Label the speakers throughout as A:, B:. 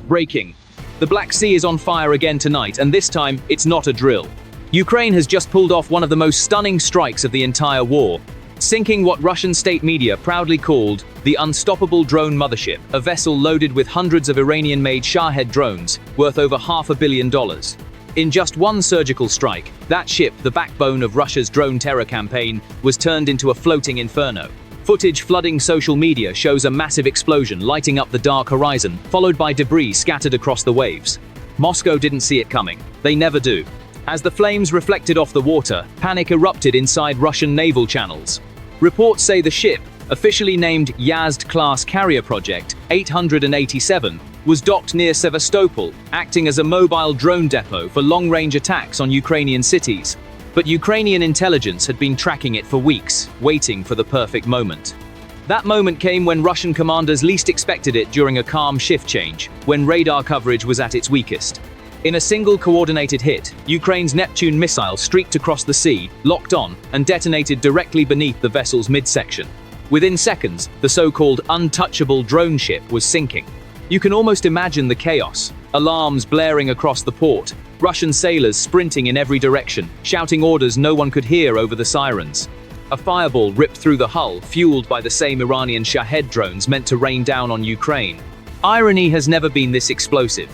A: Breaking. The Black Sea is on fire again tonight, and this time, it's not a drill. Ukraine has just pulled off one of the most stunning strikes of the entire war, sinking what Russian state media proudly called the unstoppable drone mothership, a vessel loaded with hundreds of Iranian-made Shahed drones worth over $500 million. In just one surgical strike, that ship, the backbone of Russia's drone terror campaign, was turned into a floating inferno. Footage flooding social media shows a massive explosion lighting up the dark horizon, followed by debris scattered across the waves. Moscow didn't see it coming. They never do. As the flames reflected off the water, panic erupted inside Russian naval channels. Reports say the ship, officially named Yazd-class carrier project 887, was docked near Sevastopol, acting as a mobile drone depot for long-range attacks on Ukrainian cities. But Ukrainian intelligence had been tracking it for weeks, waiting for the perfect moment. That moment came when Russian commanders least expected it during a calm shift change, when radar coverage was at its weakest. In a single coordinated hit, Ukraine's Neptune missile streaked across the sea, locked on, and detonated directly beneath the vessel's midsection. Within seconds, the so-called untouchable drone ship was sinking. You can almost imagine the chaos. Alarms blaring across the port, Russian sailors sprinting in every direction, shouting orders no one could hear over the sirens. A fireball ripped through the hull, fueled by the same Iranian Shahed drones meant to rain down on Ukraine. Irony has never been this explosive.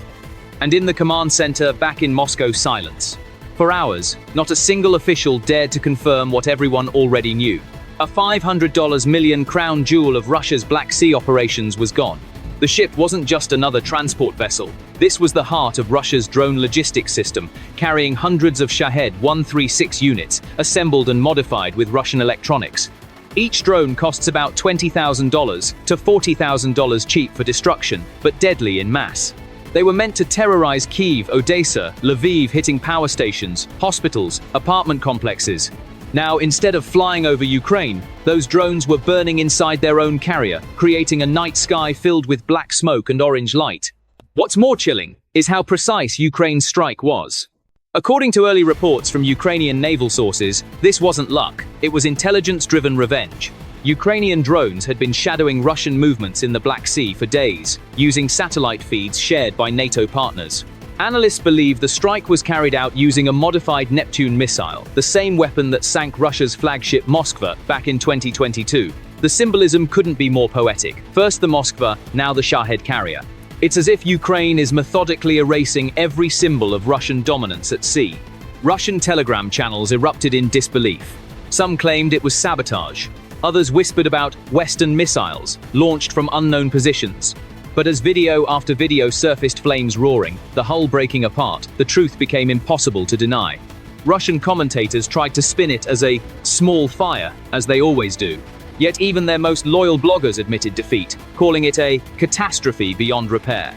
A: And in the command center, back in Moscow, silence. For hours, not a single official dared to confirm what everyone already knew. A $500 million crown jewel of Russia's Black Sea operations was gone. The ship wasn't just another transport vessel. This was the heart of Russia's drone logistics system, carrying hundreds of Shahed 136 units, assembled and modified with Russian electronics. Each drone costs about $20,000 to $40,000 cheap for destruction, but deadly in mass. They were meant to terrorize Kyiv, Odessa, Lviv, hitting power stations, hospitals, apartment complexes. Now, instead of flying over Ukraine, those drones were burning inside their own carrier, creating a night sky filled with black smoke and orange light. What's more chilling is how precise Ukraine's strike was. According to early reports from Ukrainian naval sources, this wasn't luck, it was intelligence-driven revenge. Ukrainian drones had been shadowing Russian movements in the Black Sea for days, using satellite feeds shared by NATO partners. Analysts believe the strike was carried out using a modified Neptune missile, the same weapon that sank Russia's flagship Moskva back in 2022. The symbolism couldn't be more poetic. First the Moskva, now the Shahed carrier. It's as if Ukraine is methodically erasing every symbol of Russian dominance at sea. Russian telegram channels erupted in disbelief. Some claimed it was sabotage. Others whispered about Western missiles, launched from unknown positions. But as video after video surfaced flames roaring, the hull breaking apart, the truth became impossible to deny. Russian commentators tried to spin it as a small fire, as they always do. Yet even their most loyal bloggers admitted defeat, calling it a catastrophe beyond repair.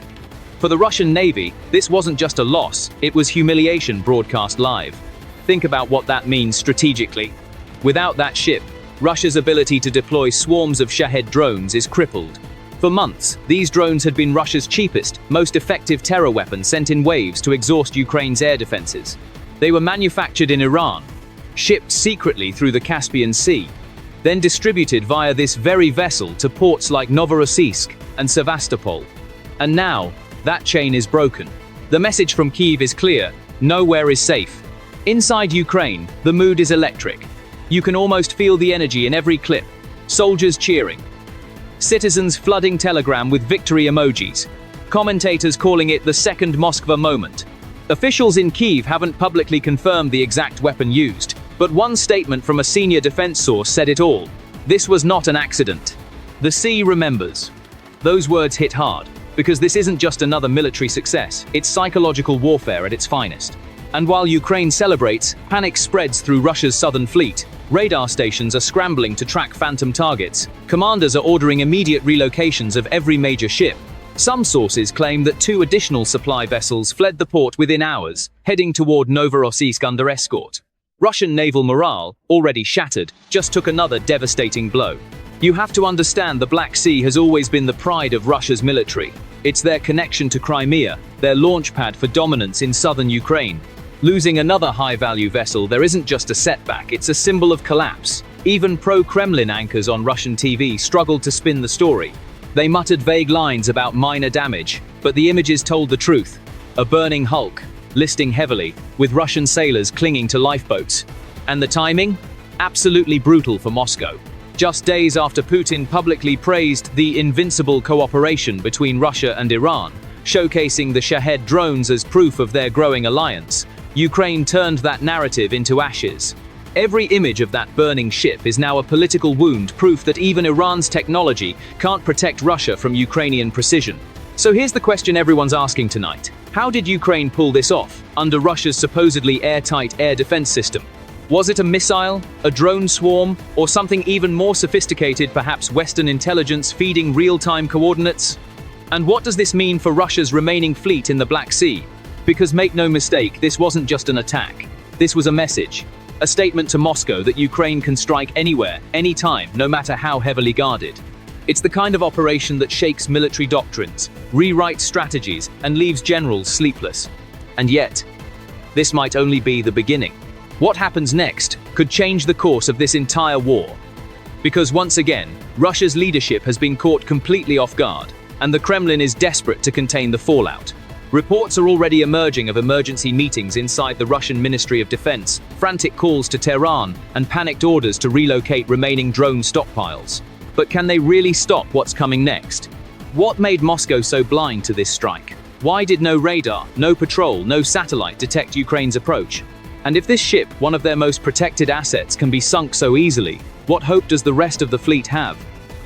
A: For the Russian Navy, this wasn't just a loss, it was humiliation broadcast live. Think about what that means strategically. Without that ship, Russia's ability to deploy swarms of Shahed drones is crippled. For months, these drones had been Russia's cheapest, most effective terror weapon sent in waves to exhaust Ukraine's air defenses. They were manufactured in Iran, shipped secretly through the Caspian Sea, then distributed via this very vessel to ports like Novorossiysk and Sevastopol. And now, that chain is broken. The message from Kyiv is clear: nowhere is safe. Inside Ukraine, the mood is electric. You can almost feel the energy in every clip. Soldiers cheering. Citizens flooding Telegram with victory emojis. Commentators calling it the second Moskva moment. Officials in Kyiv haven't publicly confirmed the exact weapon used, but one statement from a senior defense source said it all. This was not an accident. The sea remembers. Those words hit hard, because this isn't just another military success, it's psychological warfare at its finest. And while Ukraine celebrates, panic spreads through Russia's southern fleet. Radar stations are scrambling to track phantom targets. Commanders are ordering immediate relocations of every major ship. Some sources claim that 2 additional supply vessels fled the port within hours, heading toward Novorossiysk under escort. Russian naval morale, already shattered, just took another devastating blow. You have to understand the Black Sea has always been the pride of Russia's military. It's their connection to Crimea, their launchpad for dominance in southern Ukraine. Losing another high-value vessel there isn't just a setback, it's a symbol of collapse. Even pro-Kremlin anchors on Russian TV struggled to spin the story. They muttered vague lines about minor damage, but the images told the truth. A burning hulk, listing heavily, with Russian sailors clinging to lifeboats. And the timing? Absolutely brutal for Moscow. Just days after Putin publicly praised the invincible cooperation between Russia and Iran, showcasing the Shahed drones as proof of their growing alliance, Ukraine turned that narrative into ashes. Every image of that burning ship is now a political wound, proof that even Iran's technology can't protect Russia from Ukrainian precision. So here's the question everyone's asking tonight. How did Ukraine pull this off, under Russia's supposedly airtight air defense system? Was it a missile, a drone swarm, or something even more sophisticated, perhaps Western intelligence feeding real-time coordinates? And what does this mean for Russia's remaining fleet in the Black Sea? Because make no mistake, this wasn't just an attack. This was a message. A statement to Moscow that Ukraine can strike anywhere, anytime, no matter how heavily guarded. It's the kind of operation that shakes military doctrines, rewrites strategies, and leaves generals sleepless. And yet, this might only be the beginning. What happens next could change the course of this entire war. Because once again, Russia's leadership has been caught completely off guard, and the Kremlin is desperate to contain the fallout. Reports are already emerging of emergency meetings inside the Russian Ministry of Defense, frantic calls to Tehran, and panicked orders to relocate remaining drone stockpiles. But can they really stop what's coming next? What made Moscow so blind to this strike? Why did no radar, no patrol, no satellite detect Ukraine's approach? And if this ship, one of their most protected assets, can be sunk so easily, what hope does the rest of the fleet have?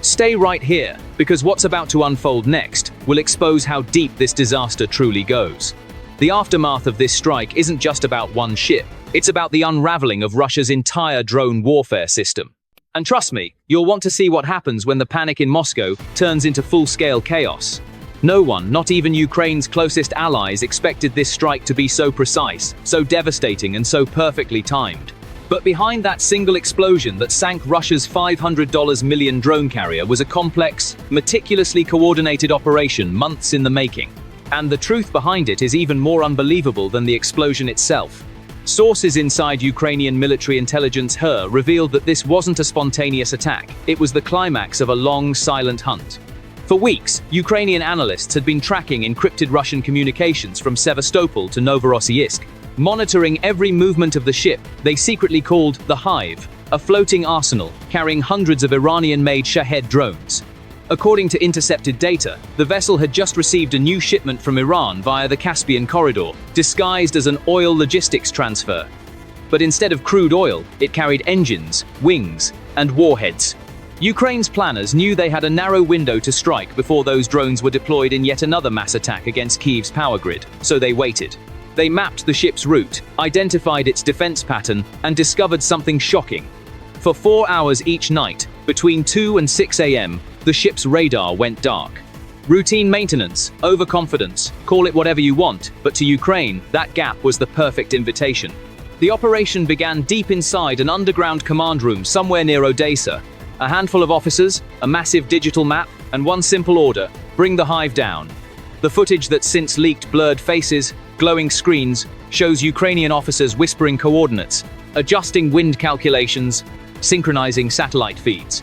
A: Stay right here, because what's about to unfold next will expose how deep this disaster truly goes. The aftermath of this strike isn't just about one ship, it's about the unraveling of Russia's entire drone warfare system. And trust me, you'll want to see what happens when the panic in Moscow turns into full-scale chaos. No one, not even Ukraine's closest allies, expected this strike to be so precise, so devastating, and so perfectly timed. But behind that single explosion that sank Russia's $500 million drone carrier was a complex, meticulously coordinated operation months in the making. And the truth behind it is even more unbelievable than the explosion itself. Sources inside Ukrainian military intelligence HER revealed that this wasn't a spontaneous attack, it was the climax of a long, silent hunt. For weeks, Ukrainian analysts had been tracking encrypted Russian communications from Sevastopol to Novorossiysk. Monitoring every movement of the ship, they secretly called the Hive, a floating arsenal carrying hundreds of Iranian-made Shahed drones. According to intercepted data, the vessel had just received a new shipment from Iran via the Caspian corridor, disguised as an oil logistics transfer. But instead of crude oil, it carried engines, wings, and warheads. Ukraine's planners knew they had a narrow window to strike before those drones were deployed in yet another mass attack against Kyiv's power grid, so they waited. They mapped the ship's route, identified its defense pattern, and discovered something shocking. For 4 hours each night, between 2 and 6 a.m., the ship's radar went dark. Routine maintenance, overconfidence, call it whatever you want, but to Ukraine, that gap was the perfect invitation. The operation began deep inside an underground command room somewhere near Odessa. A handful of officers, a massive digital map, and one simple order: bring the Hive down. The footage that's since leaked blurred faces, glowing screens, shows Ukrainian officers whispering coordinates, adjusting wind calculations, synchronizing satellite feeds.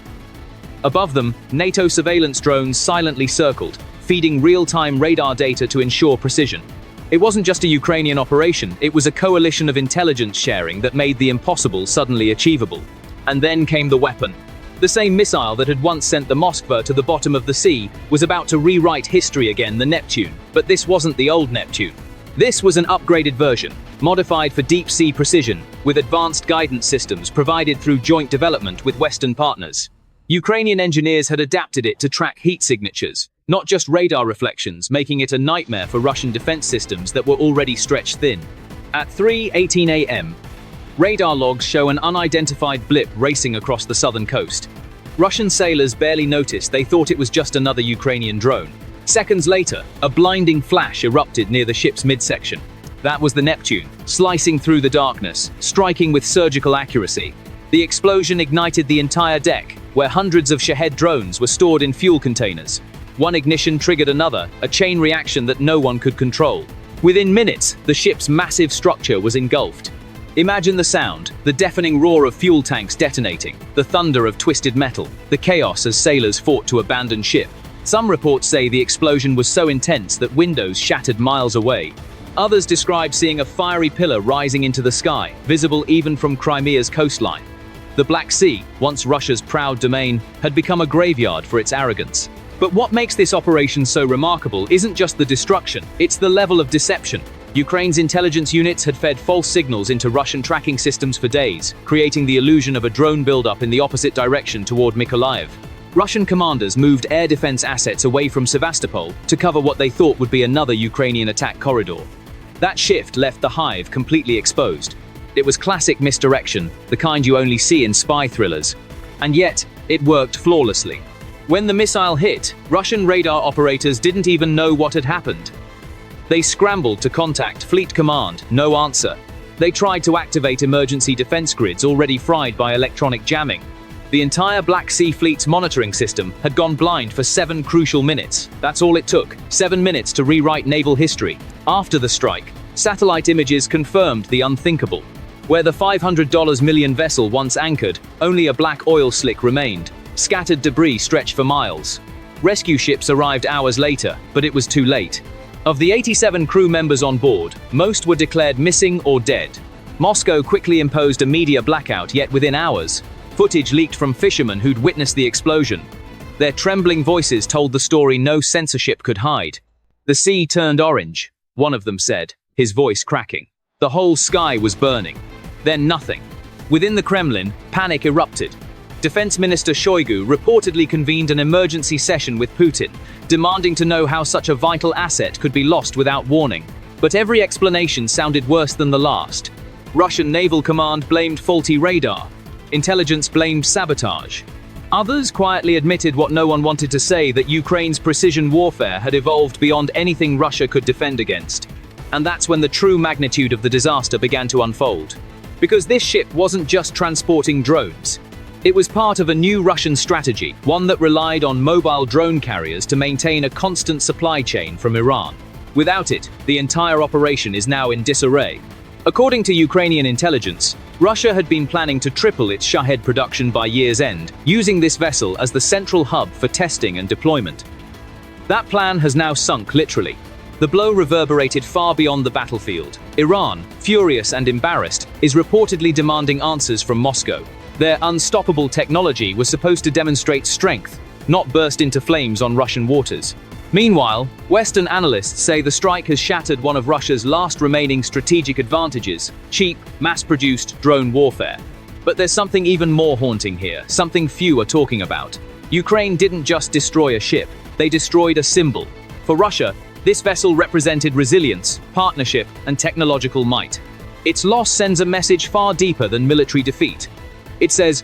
A: Above them, NATO surveillance drones silently circled, feeding real-time radar data to ensure precision. It wasn't just a Ukrainian operation, it was a coalition of intelligence sharing that made the impossible suddenly achievable. And then came the weapon. The same missile that had once sent the Moskva to the bottom of the sea was about to rewrite history again, the Neptune. But this wasn't the old Neptune. This was an upgraded version, modified for deep-sea precision, with advanced guidance systems provided through joint development with Western partners. Ukrainian engineers had adapted it to track heat signatures, not just radar reflections, making it a nightmare for Russian defense systems that were already stretched thin. At 3:18 a.m., radar logs show an unidentified blip racing across the southern coast. Russian sailors barely noticed, they thought it was just another Ukrainian drone. Seconds later, a blinding flash erupted near the ship's midsection. That was the Neptune, slicing through the darkness, striking with surgical accuracy. The explosion ignited the entire deck, where hundreds of Shahed drones were stored in fuel containers. One ignition triggered another, a chain reaction that no one could control. Within minutes, the ship's massive structure was engulfed. Imagine the sound, the deafening roar of fuel tanks detonating, the thunder of twisted metal, the chaos as sailors fought to abandon ship. Some reports say the explosion was so intense that windows shattered miles away. Others describe seeing a fiery pillar rising into the sky, visible even from Crimea's coastline. The Black Sea, once Russia's proud domain, had become a graveyard for its arrogance. But what makes this operation so remarkable isn't just the destruction, it's the level of deception. Ukraine's intelligence units had fed false signals into Russian tracking systems for days, creating the illusion of a drone buildup in the opposite direction toward Mykolaiv. Russian commanders moved air defense assets away from Sevastopol to cover what they thought would be another Ukrainian attack corridor. That shift left the hive completely exposed. It was classic misdirection, the kind you only see in spy thrillers. And yet, it worked flawlessly. When the missile hit, Russian radar operators didn't even know what had happened. They scrambled to contact Fleet Command, no answer. They tried to activate emergency defense grids already fried by electronic jamming. The entire Black Sea Fleet's monitoring system had gone blind for 7 crucial minutes. That's all it took, 7 minutes to rewrite naval history. After the strike, satellite images confirmed the unthinkable. Where the $500 million vessel once anchored, only a black oil slick remained. Scattered debris stretched for miles. Rescue ships arrived hours later, but it was too late. Of the 87 crew members on board, most were declared missing or dead. Moscow quickly imposed a media blackout, yet within hours, footage leaked from fishermen who'd witnessed the explosion. Their trembling voices told the story no censorship could hide. The sea turned orange, one of them said, his voice cracking. The whole sky was burning. Then nothing. Within the Kremlin, panic erupted. Defense Minister Shoigu reportedly convened an emergency session with Putin, demanding to know how such a vital asset could be lost without warning. But every explanation sounded worse than the last. Russian Naval Command blamed faulty radar. Intelligence blamed sabotage. Others quietly admitted what no one wanted to say, that Ukraine's precision warfare had evolved beyond anything Russia could defend against. And that's when the true magnitude of the disaster began to unfold. Because this ship wasn't just transporting drones. It was part of a new Russian strategy, one that relied on mobile drone carriers to maintain a constant supply chain from Iran. Without it, the entire operation is now in disarray. According to Ukrainian intelligence, Russia had been planning to triple its Shahed production by year's end, using this vessel as the central hub for testing and deployment. That plan has now sunk literally. The blow reverberated far beyond the battlefield. Iran, furious and embarrassed, is reportedly demanding answers from Moscow. Their unstoppable technology was supposed to demonstrate strength, not burst into flames on Russian waters. Meanwhile, Western analysts say the strike has shattered one of Russia's last remaining strategic advantages: cheap, mass-produced drone warfare. But there's something even more haunting here, something few are talking about. Ukraine didn't just destroy a ship, they destroyed a symbol. For Russia, this vessel represented resilience, partnership, and technological might. Its loss sends a message far deeper than military defeat. It says,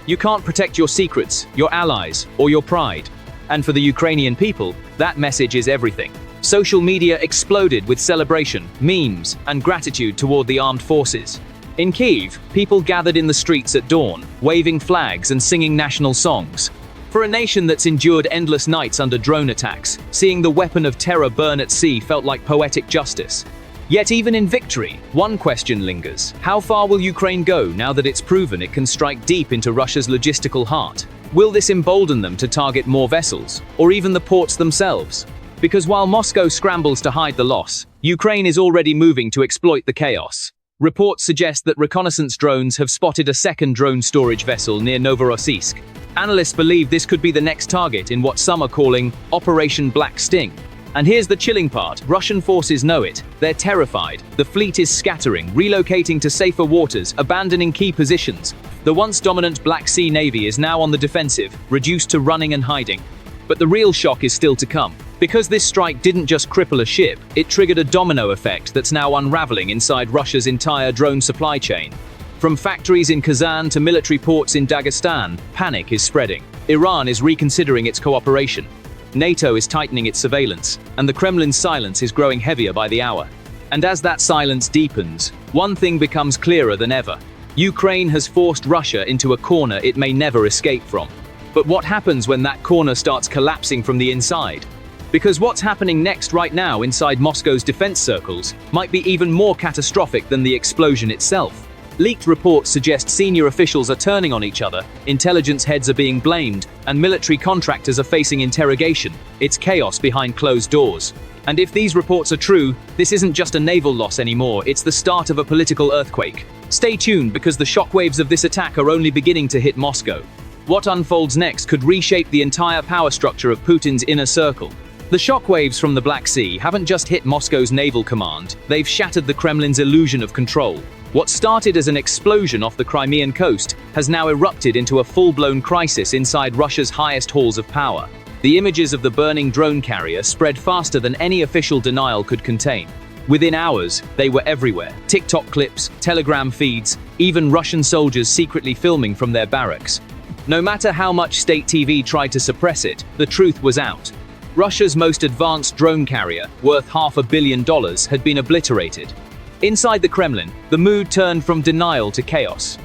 A: you can't protect your secrets, your allies, or your pride. And for the Ukrainian people, that message is everything. Social media exploded with celebration, memes, and gratitude toward the armed forces. In Kyiv, people gathered in the streets at dawn, waving flags and singing national songs. For a nation that's endured endless nights under drone attacks, seeing the weapon of terror burn at sea felt like poetic justice. Yet even in victory, one question lingers. How far will Ukraine go now that it's proven it can strike deep into Russia's logistical heart? Will this embolden them to target more vessels, or even the ports themselves? Because while Moscow scrambles to hide the loss, Ukraine is already moving to exploit the chaos. Reports suggest that reconnaissance drones have spotted a second drone storage vessel near Novorossiysk. Analysts believe this could be the next target in what some are calling Operation Black Sting. And here's the chilling part, Russian forces know it. They're terrified. The fleet is scattering, relocating to safer waters, abandoning key positions. The once dominant Black Sea Navy is now on the defensive, reduced to running and hiding. But the real shock is still to come. Because this strike didn't just cripple a ship, it triggered a domino effect that's now unraveling inside Russia's entire drone supply chain. From factories in Kazan to military ports in Dagestan, panic is spreading. Iran is reconsidering its cooperation. NATO is tightening its surveillance, and the Kremlin's silence is growing heavier by the hour. And as that silence deepens, one thing becomes clearer than ever. Ukraine has forced Russia into a corner it may never escape from. But what happens when that corner starts collapsing from the inside? Because what's happening next right now inside Moscow's defense circles might be even more catastrophic than the explosion itself. Leaked reports suggest senior officials are turning on each other, intelligence heads are being blamed, and military contractors are facing interrogation. It's chaos behind closed doors. And if these reports are true, this isn't just a naval loss anymore, it's the start of a political earthquake. Stay tuned because the shockwaves of this attack are only beginning to hit Moscow. What unfolds next could reshape the entire power structure of Putin's inner circle. The shockwaves from the Black Sea haven't just hit Moscow's naval command, they've shattered the Kremlin's illusion of control. What started as an explosion off the Crimean coast has now erupted into a full-blown crisis inside Russia's highest halls of power. The images of the burning drone carrier spread faster than any official denial could contain. Within hours, they were everywhere. TikTok clips, Telegram feeds, even Russian soldiers secretly filming from their barracks. No matter how much state TV tried to suppress it, the truth was out. Russia's most advanced drone carrier, worth $500 million, had been obliterated. Inside the Kremlin, the mood turned from denial to chaos.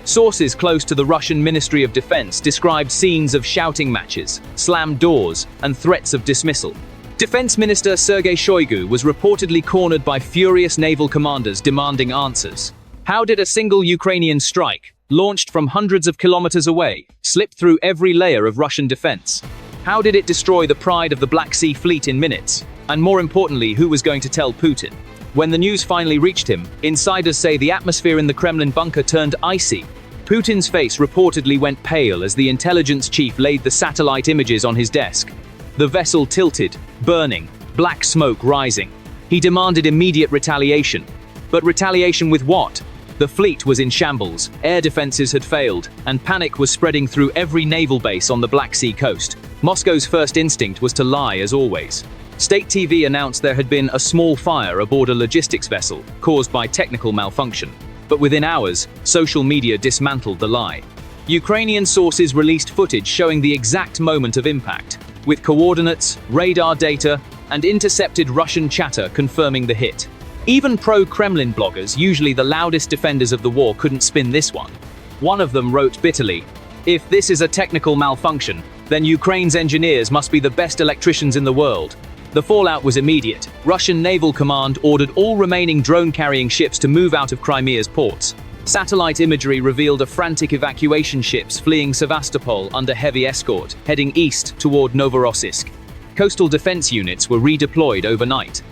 A: Sources close to the Russian Ministry of Defense described scenes of shouting matches, slammed doors, and threats of dismissal. Defense Minister Sergei Shoigu was reportedly cornered by furious naval commanders demanding answers. How did a single Ukrainian strike, launched from hundreds of kilometers away, slip through every layer of Russian defense? How did it destroy the pride of the Black Sea Fleet in minutes? And more importantly, who was going to tell Putin? When the news finally reached him, insiders say the atmosphere in the Kremlin bunker turned icy. Putin's face reportedly went pale as the intelligence chief laid the satellite images on his desk. The vessel tilted, burning, black smoke rising. He demanded immediate retaliation. But retaliation with what? The fleet was in shambles, air defenses had failed, and panic was spreading through every naval base on the Black Sea coast. Moscow's first instinct was to lie as always. State TV announced there had been a small fire aboard a logistics vessel, caused by technical malfunction. But within hours, social media dismantled the lie. Ukrainian sources released footage showing the exact moment of impact, with coordinates, radar data, and intercepted Russian chatter confirming the hit. Even pro-Kremlin bloggers, usually the loudest defenders of the war, couldn't spin this one. One of them wrote bitterly, "If this is a technical malfunction, then Ukraine's engineers must be the best electricians in the world." The fallout was immediate. Russian Naval Command ordered all remaining drone-carrying ships to move out of Crimea's ports. Satellite imagery revealed a frantic evacuation ships fleeing Sevastopol under heavy escort, heading east toward Novorossiysk. Coastal defense units were redeployed overnight.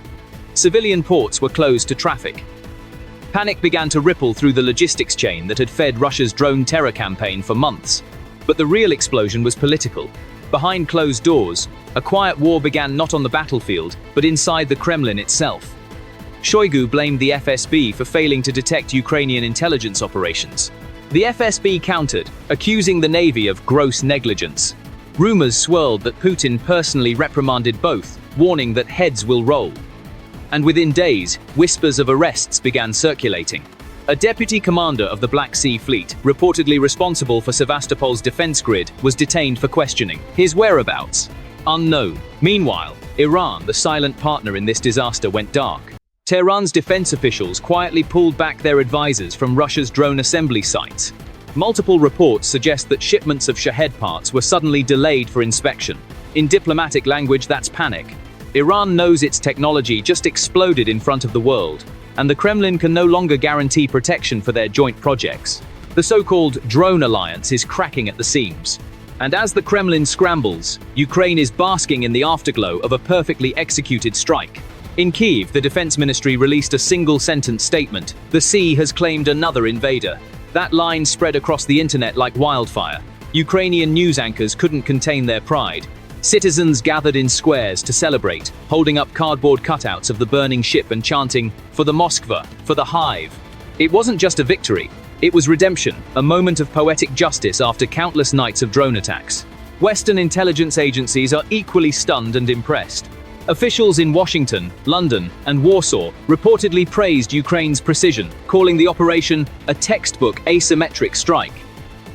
A: Civilian ports were closed to traffic. Panic began to ripple through the logistics chain that had fed Russia's drone terror campaign for months. But the real explosion was political. Behind closed doors, a quiet war began not on the battlefield, but inside the Kremlin itself. Shoigu blamed the FSB for failing to detect Ukrainian intelligence operations. The FSB countered, accusing the Navy of gross negligence. Rumors swirled that Putin personally reprimanded both, warning that heads will roll. And within days, whispers of arrests began circulating. A deputy commander of the Black Sea Fleet, reportedly responsible for Sevastopol's defense grid, was detained for questioning. His whereabouts? Unknown. Meanwhile, Iran, the silent partner in this disaster, went dark. Tehran's defense officials quietly pulled back their advisors from Russia's drone assembly sites. Multiple reports suggest that shipments of Shahed parts were suddenly delayed for inspection. In diplomatic language, that's panic. Iran knows its technology just exploded in front of the world, and the Kremlin can no longer guarantee protection for their joint projects. The so-called drone alliance is cracking at the seams. And as the Kremlin scrambles, Ukraine is basking in the afterglow of a perfectly executed strike. In Kyiv, the defense ministry released a single-sentence statement: "The sea has claimed another invader." That line spread across the internet like wildfire. Ukrainian news anchors couldn't contain their pride. Citizens gathered in squares to celebrate, holding up cardboard cutouts of the burning ship and chanting, "For the Moskva, for the Hive." It wasn't just a victory, it was redemption, a moment of poetic justice after countless nights of drone attacks. Western intelligence agencies are equally stunned and impressed. Officials in Washington, London, and Warsaw reportedly praised Ukraine's precision, calling the operation a textbook asymmetric strike.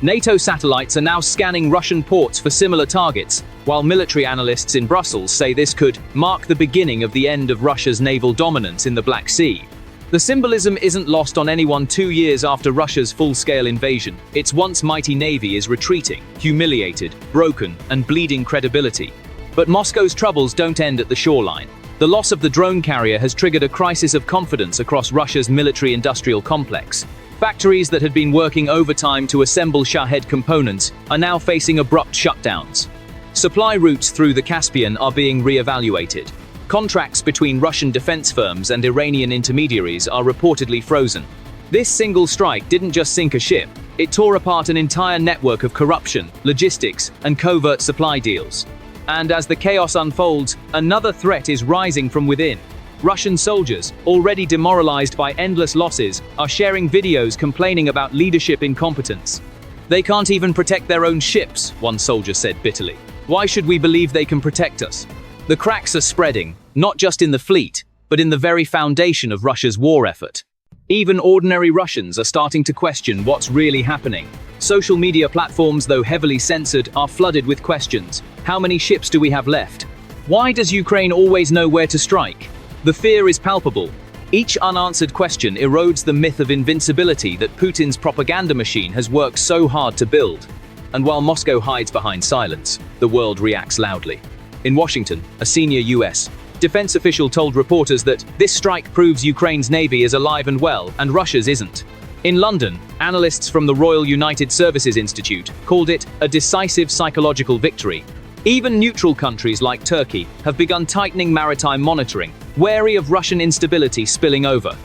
A: NATO satellites are now scanning Russian ports for similar targets, while military analysts in Brussels say this could mark the beginning of the end of Russia's naval dominance in the Black Sea. The symbolism isn't lost on anyone 2 years after Russia's full-scale invasion. Its once mighty navy is retreating, humiliated, broken, and bleeding credibility. But Moscow's troubles don't end at the shoreline. The loss of the drone carrier has triggered a crisis of confidence across Russia's military-industrial complex. Factories that had been working overtime to assemble Shahed components are now facing abrupt shutdowns. Supply routes through the Caspian are being re-evaluated. Contracts between Russian defense firms and Iranian intermediaries are reportedly frozen. This single strike didn't just sink a ship, it tore apart an entire network of corruption, logistics, and covert supply deals. And as the chaos unfolds, another threat is rising from within. Russian soldiers, already demoralized by endless losses, are sharing videos complaining about leadership incompetence. They can't even protect their own ships, one soldier said bitterly. Why should we believe they can protect us? The cracks are spreading, not just in the fleet, but in the very foundation of Russia's war effort. Even ordinary Russians are starting to question what's really happening. Social media platforms, though heavily censored, are flooded with questions. How many ships do we have left? Why does Ukraine always know where to strike? The fear is palpable. Each unanswered question erodes the myth of invincibility that Putin's propaganda machine has worked so hard to build. And while Moscow hides behind silence, the world reacts loudly. In Washington, a senior U.S. defense official told reporters that this strike proves Ukraine's navy is alive and well, and Russia's isn't. In London, analysts from the Royal United Services Institute called it a decisive psychological victory. Even neutral countries like Turkey have begun tightening maritime monitoring, wary of Russian instability spilling over.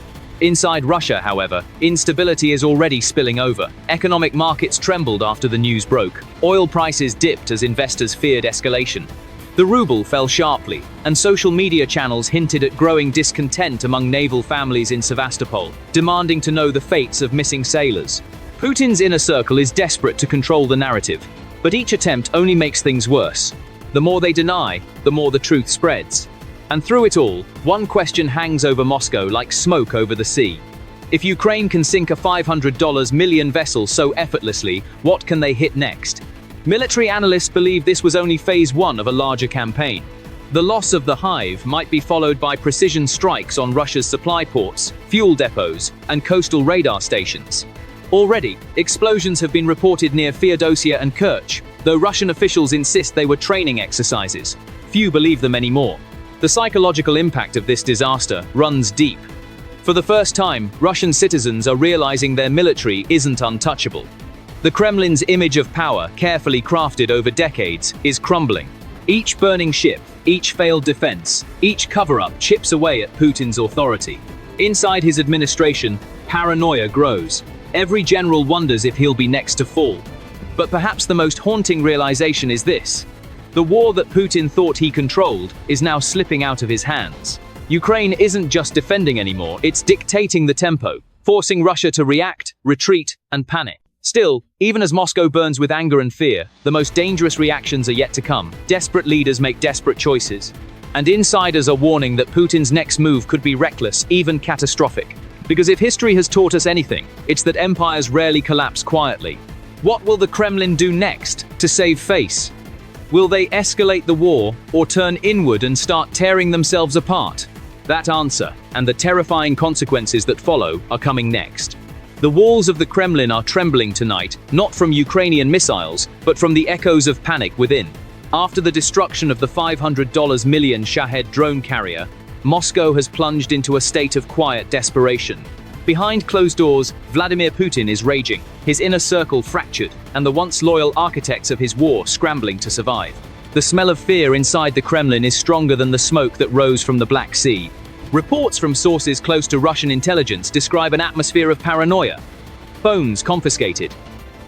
A: Inside Russia, however, instability is already spilling over. Economic markets trembled after the news broke. Oil prices dipped as investors feared escalation. The ruble fell sharply, and social media channels hinted at growing discontent among naval families in Sevastopol, demanding to know the fates of missing sailors. Putin's inner circle is desperate to control the narrative, but each attempt only makes things worse. The more they deny, the more the truth spreads. And through it all, one question hangs over Moscow like smoke over the sea. If Ukraine can sink a $500 million vessel so effortlessly, what can they hit next? Military analysts believe this was only phase one of a larger campaign. The loss of the Hive might be followed by precision strikes on Russia's supply ports, fuel depots, and coastal radar stations. Already, explosions have been reported near Feodosia and Kerch, though Russian officials insist they were training exercises. Few believe them anymore. The psychological impact of this disaster runs deep. For the first time, Russian citizens are realizing their military isn't untouchable. The Kremlin's image of power, carefully crafted over decades, is crumbling. Each burning ship, each failed defense, each cover-up chips away at Putin's authority. Inside his administration, paranoia grows. Every general wonders if he'll be next to fall. But perhaps the most haunting realization is this. The war that Putin thought he controlled is now slipping out of his hands. Ukraine isn't just defending anymore, it's dictating the tempo, forcing Russia to react, retreat, and panic. Still, even as Moscow burns with anger and fear, the most dangerous reactions are yet to come. Desperate leaders make desperate choices. And insiders are warning that Putin's next move could be reckless, even catastrophic. Because if history has taught us anything, it's that empires rarely collapse quietly. What will the Kremlin do next to save face? Will they escalate the war or turn inward and start tearing themselves apart? That answer, and the terrifying consequences that follow, are coming next. The walls of the Kremlin are trembling tonight, not from Ukrainian missiles, but from the echoes of panic within. After the destruction of the $500 million Shahed drone carrier, Moscow has plunged into a state of quiet desperation. Behind closed doors, Vladimir Putin is raging, his inner circle fractured, and the once loyal architects of his war scrambling to survive. The smell of fear inside the Kremlin is stronger than the smoke that rose from the Black Sea. Reports from sources close to Russian intelligence describe an atmosphere of paranoia. Phones confiscated.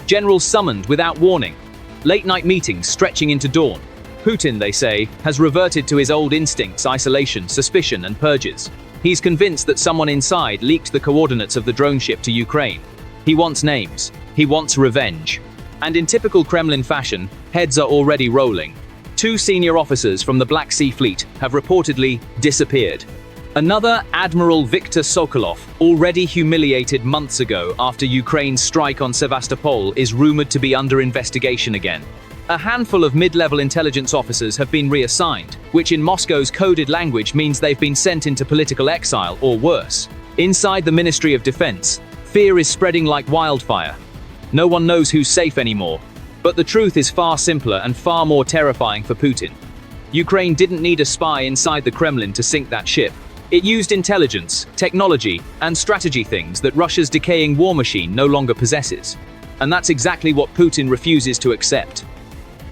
A: Generals summoned without warning. Late-night meetings stretching into dawn. Putin, they say, has reverted to his old instincts: isolation, suspicion, and purges. He's convinced that someone inside leaked the coordinates of the drone ship to Ukraine. He wants names. He wants revenge. And in typical Kremlin fashion, heads are already rolling. 2 senior officers from the Black Sea Fleet have reportedly disappeared. Another, Admiral Viktor Sokolov, already humiliated months ago after Ukraine's strike on Sevastopol, is rumored to be under investigation again. A handful of mid-level intelligence officers have been reassigned, which in Moscow's coded language means they've been sent into political exile or worse. Inside the Ministry of Defense, fear is spreading like wildfire. No one knows who's safe anymore. But the truth is far simpler and far more terrifying for Putin. Ukraine didn't need a spy inside the Kremlin to sink that ship. It used intelligence, technology, and strategy, things that Russia's decaying war machine no longer possesses. And that's exactly what Putin refuses to accept.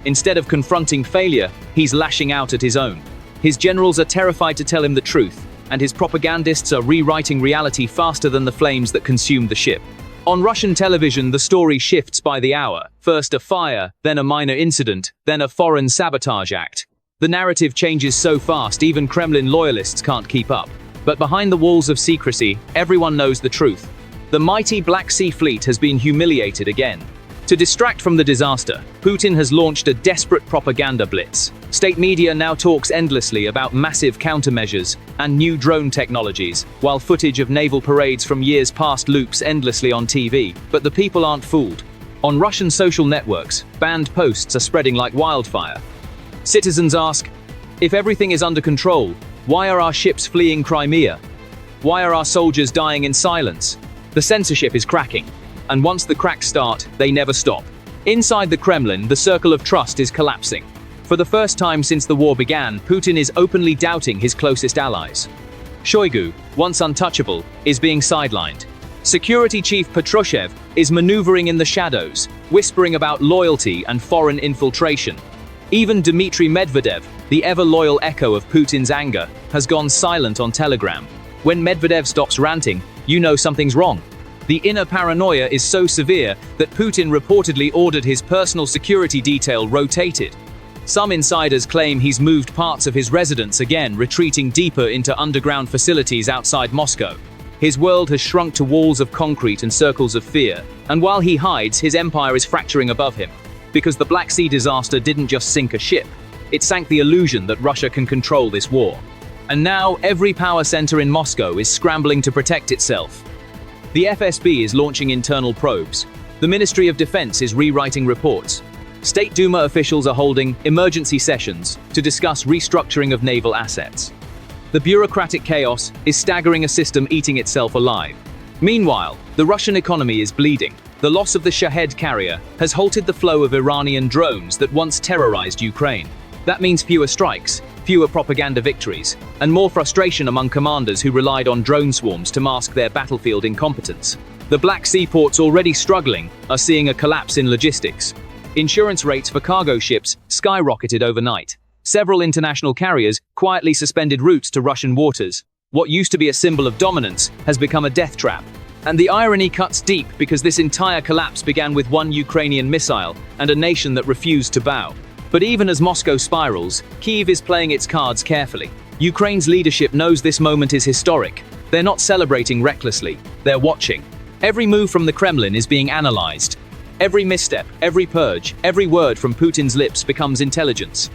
A: Instead of confronting failure, he's lashing out at his own. His generals are terrified to tell him the truth, and his propagandists are rewriting reality faster than the flames that consumed the ship. On Russian television, the story shifts by the hour. First a fire, then a minor incident, then a foreign sabotage act. The narrative changes so fast, even Kremlin loyalists can't keep up. But behind the walls of secrecy, everyone knows the truth. The mighty Black Sea Fleet has been humiliated again. To distract from the disaster, Putin has launched a desperate propaganda blitz. State media now talks endlessly about massive countermeasures and new drone technologies, while footage of naval parades from years past loops endlessly on TV. But the people aren't fooled. On Russian social networks, banned posts are spreading like wildfire. Citizens ask, if everything is under control, why are our ships fleeing Crimea? Why are our soldiers dying in silence? The censorship is cracking, and once the cracks start, they never stop. Inside the Kremlin, the circle of trust is collapsing. For the first time since the war began, Putin is openly doubting his closest allies. Shoigu, once untouchable, is being sidelined. Security Chief Patrushev is maneuvering in the shadows, whispering about loyalty and foreign infiltration. Even Dmitry Medvedev, the ever-loyal echo of Putin's anger, has gone silent on Telegram. When Medvedev stops ranting, you know something's wrong. The inner paranoia is so severe that Putin reportedly ordered his personal security detail rotated. Some insiders claim he's moved parts of his residence again, retreating deeper into underground facilities outside Moscow. His world has shrunk to walls of concrete and circles of fear, and while he hides, his empire is fracturing above him. Because the Black Sea disaster didn't just sink a ship, it sank the illusion that Russia can control this war. And now, every power center in Moscow is scrambling to protect itself. The FSB is launching internal probes. The Ministry of Defense is rewriting reports. State Duma officials are holding emergency sessions to discuss restructuring of naval assets. The bureaucratic chaos is staggering a system eating itself alive. Meanwhile, the Russian economy is bleeding. The loss of the Shahed carrier has halted the flow of Iranian drones that once terrorized Ukraine. That means fewer strikes, fewer propaganda victories, and more frustration among commanders who relied on drone swarms to mask their battlefield incompetence. The Black Sea ports, already struggling, are seeing a collapse in logistics. Insurance rates for cargo ships skyrocketed overnight. Several international carriers quietly suspended routes to Russian waters. What used to be a symbol of dominance has become a death trap. And the irony cuts deep, because this entire collapse began with one Ukrainian missile and a nation that refused to bow. But even as Moscow spirals, Kyiv is playing its cards carefully. Ukraine's leadership knows this moment is historic. They're not celebrating recklessly, they're watching. Every move from the Kremlin is being analyzed. Every misstep, every purge, every word from Putin's lips becomes intelligence.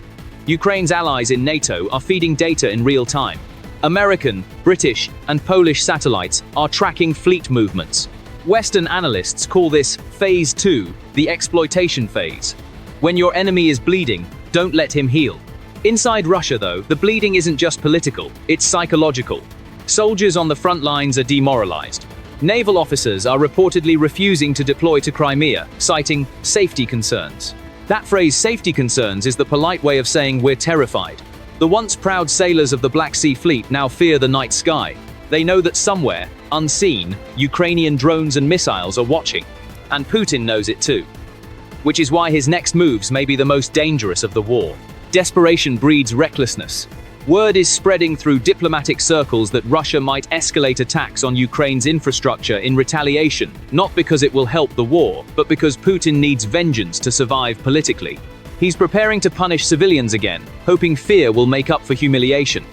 A: Ukraine's allies in NATO are feeding data in real time. American, British, and Polish satellites are tracking fleet movements. Western analysts call this Phase 2, the exploitation phase. When your enemy is bleeding, don't let him heal. Inside Russia, though, the bleeding isn't just political, it's psychological. Soldiers on the front lines are demoralized. Naval officers are reportedly refusing to deploy to Crimea, citing safety concerns. That phrase, safety concerns, is the polite way of saying we're terrified. The once proud sailors of the Black Sea Fleet now fear the night sky. They know that somewhere, unseen, Ukrainian drones and missiles are watching. And Putin knows it too. Which is why his next moves may be the most dangerous of the war. Desperation breeds recklessness. Word is spreading through diplomatic circles that Russia might escalate attacks on Ukraine's infrastructure in retaliation, not because it will help the war, but because Putin needs vengeance to survive politically. He's preparing to punish civilians again, hoping fear will make up for humiliation.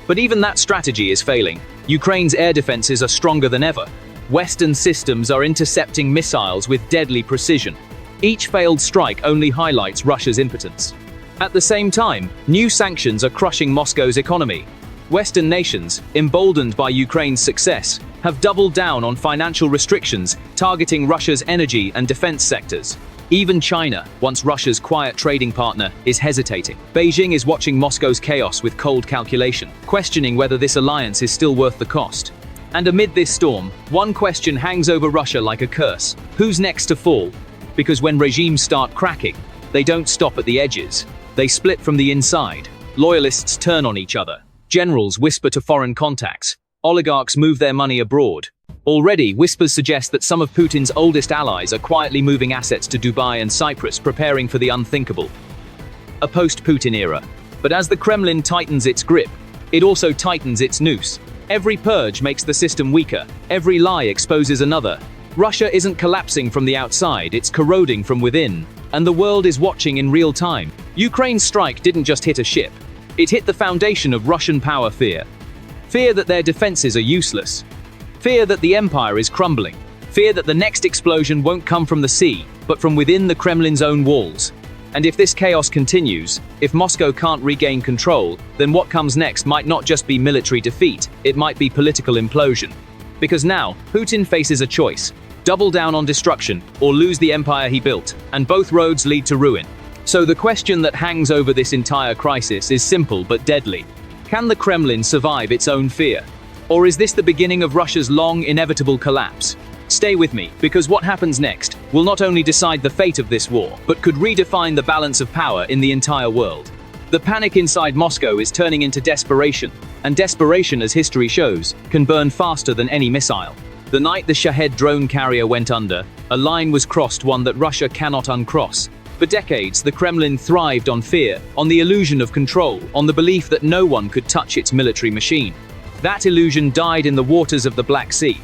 A: But even that strategy is failing. Ukraine's air defenses are stronger than ever. Western systems are intercepting missiles with deadly precision. Each failed strike only highlights Russia's impotence. At the same time, new sanctions are crushing Moscow's economy. Western nations, emboldened by Ukraine's success, have doubled down on financial restrictions targeting Russia's energy and defense sectors. Even China, once Russia's quiet trading partner, is hesitating. Beijing is watching Moscow's chaos with cold calculation, questioning whether this alliance is still worth the cost. And amid this storm, one question hangs over Russia like a curse: who's next to fall? Because when regimes start cracking, they don't stop at the edges. They split from the inside. Loyalists turn on each other. Generals whisper to foreign contacts. Oligarchs move their money abroad. Already, whispers suggest that some of Putin's oldest allies are quietly moving assets to Dubai and Cyprus, preparing for the unthinkable. A post-Putin era. But as the Kremlin tightens its grip, it also tightens its noose. Every purge makes the system weaker. Every lie exposes another. Russia isn't collapsing from the outside, it's corroding from within. And the world is watching in real time. Ukraine's strike didn't just hit a ship. It hit the foundation of Russian power fear. Fear that their defenses are useless. Fear that the empire is crumbling. Fear that the next explosion won't come from the sea, but from within the Kremlin's own walls. And if this chaos continues, if Moscow can't regain control, then what comes next might not just be military defeat, it might be political implosion. Because now, Putin faces a choice: double down on destruction, or lose the empire he built, and both roads lead to ruin. So the question that hangs over this entire crisis is simple but deadly. Can the Kremlin survive its own fear? Or is this the beginning of Russia's long, inevitable collapse? Stay with me, because what happens next will not only decide the fate of this war, but could redefine the balance of power in the entire world. The panic inside Moscow is turning into desperation, and desperation, as history shows, can burn faster than any missile. The night the Shahed drone carrier went under, a line was crossed, one that Russia cannot uncross. For decades, the Kremlin thrived on fear, on the illusion of control, on the belief that no one could touch its military machine. That illusion died in the waters of the Black Sea.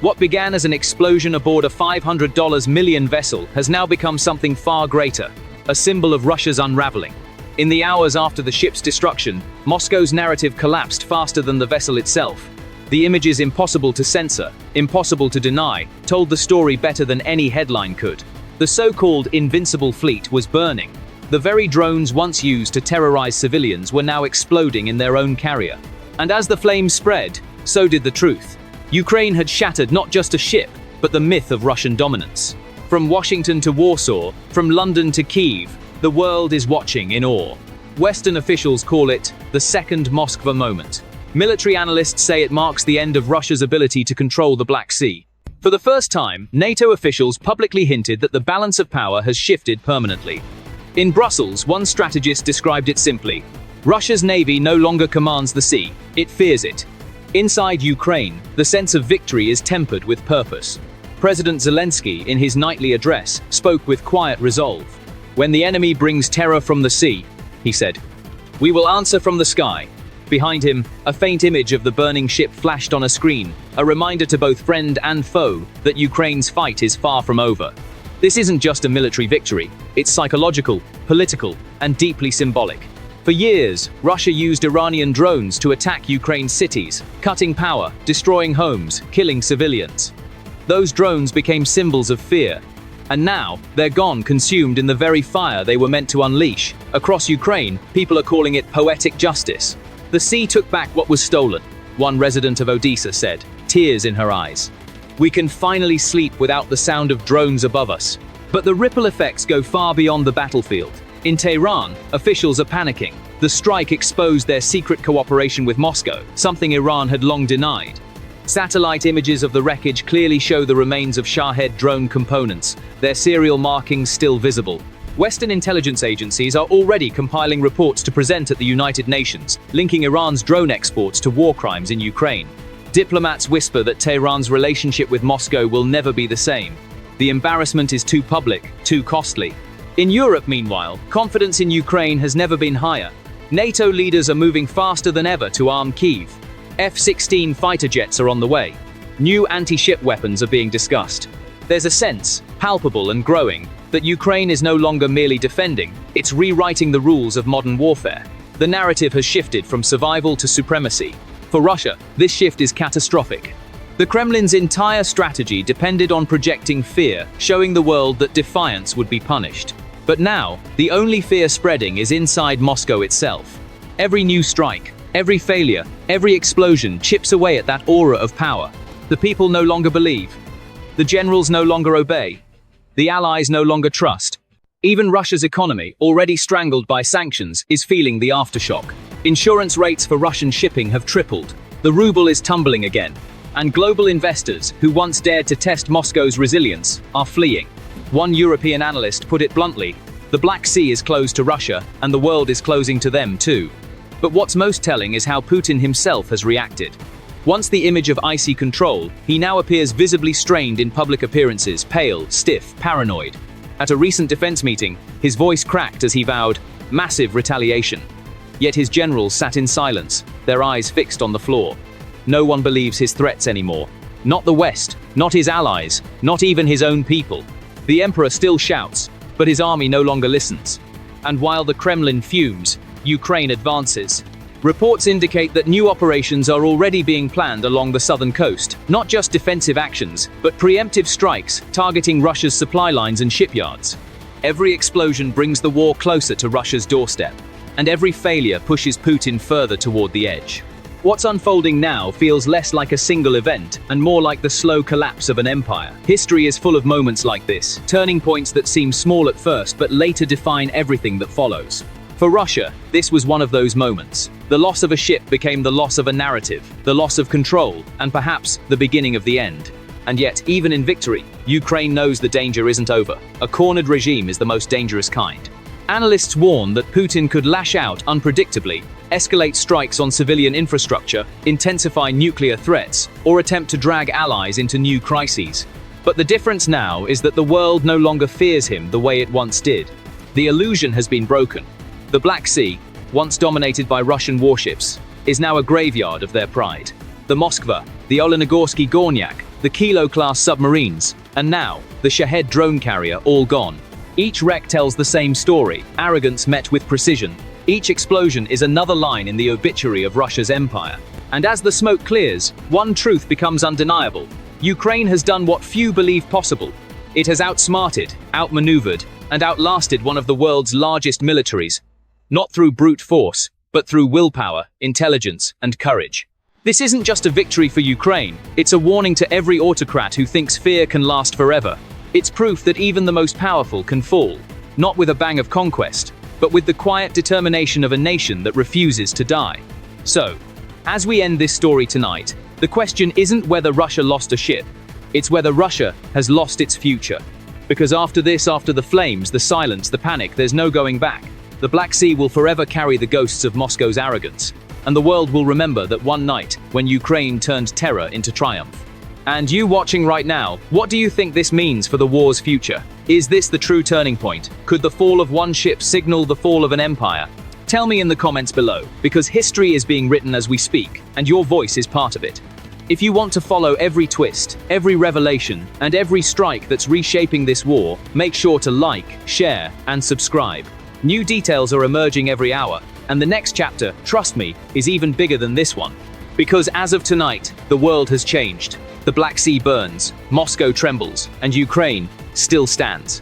A: What began as an explosion aboard a $500 million vessel has now become something far greater, a symbol of Russia's unraveling. In the hours after the ship's destruction, Moscow's narrative collapsed faster than the vessel itself. The images, impossible to censor, impossible to deny, told the story better than any headline could. The so-called invincible fleet was burning. The very drones once used to terrorize civilians were now exploding in their own carrier. And as the flames spread, so did the truth. Ukraine had shattered not just a ship, but the myth of Russian dominance. From Washington to Warsaw, from London to Kyiv, the world is watching in awe. Western officials call it the second Moskva moment. Military analysts say it marks the end of Russia's ability to control the Black Sea. For the first time, NATO officials publicly hinted that the balance of power has shifted permanently. In Brussels, one strategist described it simply: Russia's navy no longer commands the sea, it fears it. Inside Ukraine, the sense of victory is tempered with purpose. President Zelensky, in his nightly address, spoke with quiet resolve. When the enemy brings terror from the sea, he said, we will answer from the sky. Behind him, a faint image of the burning ship flashed on a screen, a reminder to both friend and foe that Ukraine's fight is far from over. This isn't just a military victory, it's psychological, political, and deeply symbolic. For years, Russia used Iranian drones to attack Ukraine's cities, cutting power, destroying homes, killing civilians. Those drones became symbols of fear. And now, they're gone, consumed in the very fire they were meant to unleash. Across Ukraine, people are calling it poetic justice. The sea took back what was stolen, one resident of Odessa said, tears in her eyes. We can finally sleep without the sound of drones above us. But the ripple effects go far beyond the battlefield. In Tehran, officials are panicking. The strike exposed their secret cooperation with Moscow, something Iran had long denied. Satellite images of the wreckage clearly show the remains of Shahed drone components, their serial markings still visible. Western intelligence agencies are already compiling reports to present at the United Nations, linking Iran's drone exports to war crimes in Ukraine. Diplomats whisper that Tehran's relationship with Moscow will never be the same. The embarrassment is too public, too costly. In Europe, meanwhile, confidence in Ukraine has never been higher. NATO leaders are moving faster than ever to arm Kyiv. F-16 fighter jets are on the way. New anti-ship weapons are being discussed. There's a sense, palpable and growing, that Ukraine is no longer merely defending, it's rewriting the rules of modern warfare. The narrative has shifted from survival to supremacy. For Russia, this shift is catastrophic. The Kremlin's entire strategy depended on projecting fear, showing the world that defiance would be punished. But now, the only fear spreading is inside Moscow itself. Every new strike, every failure, every explosion chips away at that aura of power. The people no longer believe. The generals no longer obey. The allies no longer trust. Even Russia's economy, already strangled by sanctions, is feeling the aftershock. Insurance rates for Russian shipping have tripled. The ruble is tumbling again. And global investors, who once dared to test Moscow's resilience, are fleeing. One European analyst put it bluntly: the Black Sea is closed to Russia, and the world is closing to them too. But what's most telling is how Putin himself has reacted. Once the image of icy control, he now appears visibly strained in public appearances, pale, stiff, paranoid. At a recent defense meeting, his voice cracked as he vowed massive retaliation. Yet his generals sat in silence, their eyes fixed on the floor. No one believes his threats anymore. Not the West, not his allies, not even his own people. The emperor still shouts, but his army no longer listens. And while the Kremlin fumes, Ukraine advances. Reports indicate that new operations are already being planned along the southern coast, not just defensive actions, but preemptive strikes targeting Russia's supply lines and shipyards. Every explosion brings the war closer to Russia's doorstep, and every failure pushes Putin further toward the edge. What's unfolding now feels less like a single event and more like the slow collapse of an empire. History is full of moments like this, turning points that seem small at first but later define everything that follows. For Russia, this was one of those moments. The loss of a ship became the loss of a narrative, the loss of control, and perhaps the beginning of the end. And yet, even in victory, Ukraine knows the danger isn't over. A cornered regime is the most dangerous kind. Analysts warn that Putin could lash out unpredictably, escalate strikes on civilian infrastructure, intensify nuclear threats, or attempt to drag allies into new crises. But the difference now is that the world no longer fears him the way it once did. The illusion has been broken. The Black Sea, once dominated by Russian warships, is now a graveyard of their pride. The Moskva, the Olenigorsky Gornyak, the Kilo-class submarines, and now the Shahed drone carrier, all gone. Each wreck tells the same story, arrogance met with precision. Each explosion is another line in the obituary of Russia's empire. And as the smoke clears, one truth becomes undeniable. Ukraine has done what few believe possible. It has outsmarted, outmaneuvered, and outlasted one of the world's largest militaries. Not through brute force, but through willpower, intelligence, and courage. This isn't just a victory for Ukraine, it's a warning to every autocrat who thinks fear can last forever. It's proof that even the most powerful can fall, not with a bang of conquest, but with the quiet determination of a nation that refuses to die. So, as we end this story tonight, the question isn't whether Russia lost a ship, it's whether Russia has lost its future. Because after this, after the flames, the silence, the panic, there's no going back. The Black Sea will forever carry the ghosts of Moscow's arrogance, and the world will remember that one night when Ukraine turned terror into triumph. And you watching right now, what do you think this means for the war's future? Is this the true turning point? Could the fall of one ship signal the fall of an empire? Tell me in the comments below, because history is being written as we speak, and your voice is part of it. If you want to follow every twist, every revelation, and every strike that's reshaping this war, make sure to like, share, and subscribe. New details are emerging every hour, and the next chapter, trust me, is even bigger than this one. Because as of tonight, the world has changed. The Black Sea burns, Moscow trembles, and Ukraine still stands.